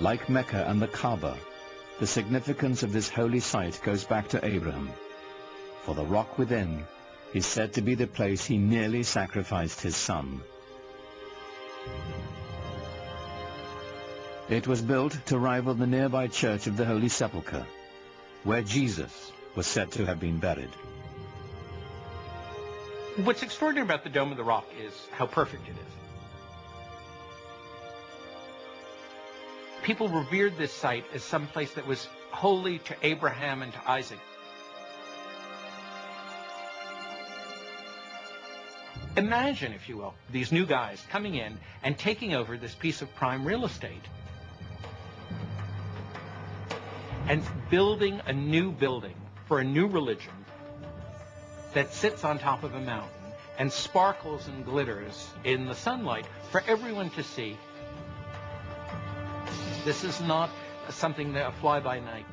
Like Mecca and the Kaaba, the significance of this holy site goes back to Abraham, for the rock within is said to be the place he nearly sacrificed his son. It was built to rival the nearby Church of the Holy Sepulchre, where Jesus was said to have been buried. What's extraordinary about the Dome of the Rock is how perfect it is. People revered this site as some place that was holy to Abraham and to Isaac. Imagine, if you will, these new guys coming in and taking over this piece of prime real estate and building a new building for a new religion that sits on top of a mountain and sparkles and glitters in the sunlight for everyone to see. This is not something that a fly-by-night.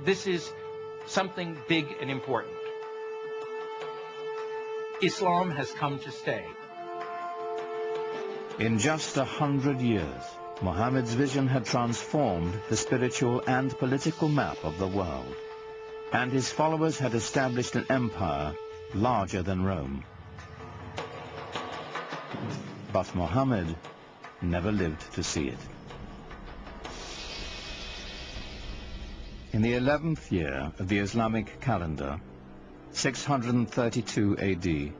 This is something big and important. Islam has come to stay. In just 100 years, Muhammad's vision had transformed the spiritual and political map of the world, and his followers had established an empire larger than Rome. But Muhammad never lived to see it. In the 11th year of the Islamic calendar, 632 AD,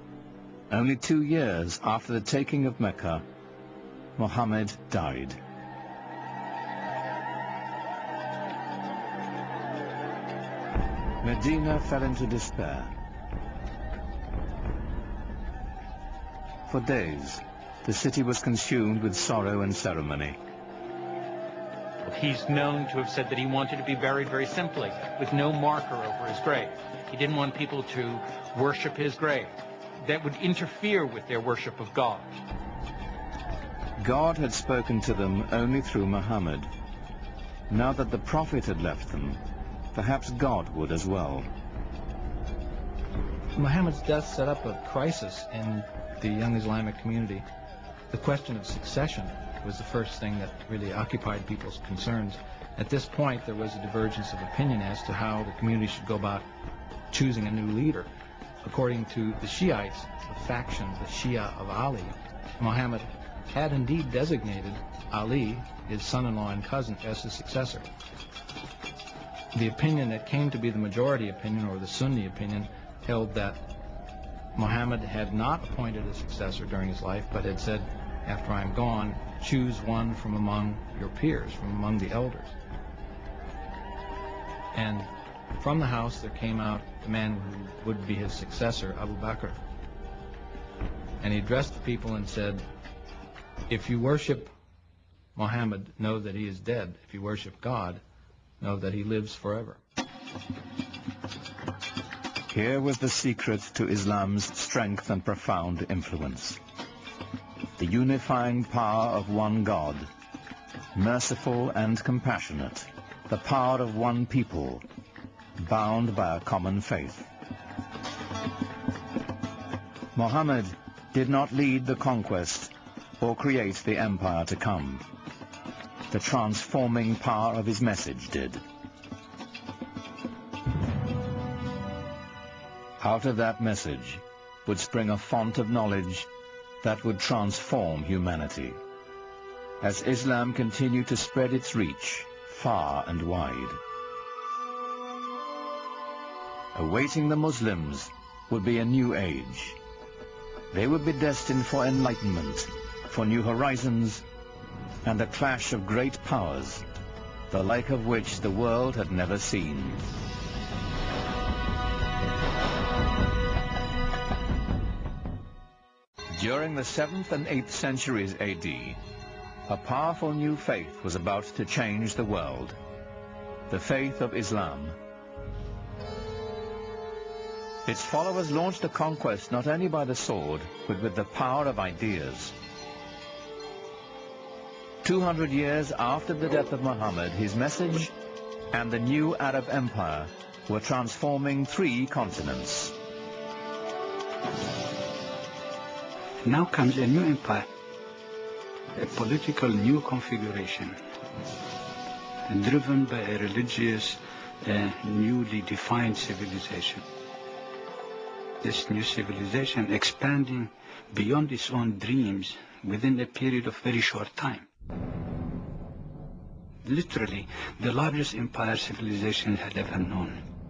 only 2 years after the taking of Mecca, Muhammad died. Medina fell into despair. For days, the city was consumed with sorrow and ceremony. He's known to have said that he wanted to be buried very simply, with no marker over his grave. He didn't want people to worship his grave. That would interfere with their worship of God. God had spoken to them only through Muhammad. Now that the Prophet had left them, perhaps God would as well. Muhammad's death set up a crisis in the young Islamic community. The question of succession was the first thing that really occupied people's concerns. At this point, there was a divergence of opinion as to how the community should go about choosing a new leader. According to the Shiites, the faction, the Shia of Ali, Muhammad had indeed designated Ali, his son-in-law and cousin, as his successor. The opinion that came to be the majority opinion, or the Sunni opinion, held that Muhammad had not appointed a successor during his life, but had said, after I'm gone, choose one from among your peers, from among the elders. And from the house there came out the man who would be his successor, Abu Bakr. And he addressed the people and said, if you worship Muhammad, know that he is dead. If you worship God, know that he lives forever. Here was the secret to Islam's strength and profound influence. The unifying power of one God, merciful and compassionate, the power of one people, bound by a common faith. Muhammad did not lead the conquest or create the empire to come. The transforming power of his message did. Out of that message would spring a font of knowledge that would transform humanity, as Islam continued to spread its reach far and wide. Awaiting the Muslims would be a new age. They would be destined for enlightenment, for new horizons, and a clash of great powers, the like of which the world had never seen. During the 7th and 8th centuries AD, a powerful new faith was about to change the world, the faith of Islam. Its followers launched a conquest not only by the sword, but with the power of ideas. 200 years after the death of Muhammad, his message and the new Arab empire were transforming 3 continents. Now comes a new empire, a political new configuration. driven by a religious, newly defined civilization. This new civilization expanding beyond its own dreams within a period of very short time. Literally, the largest empire civilization had ever known.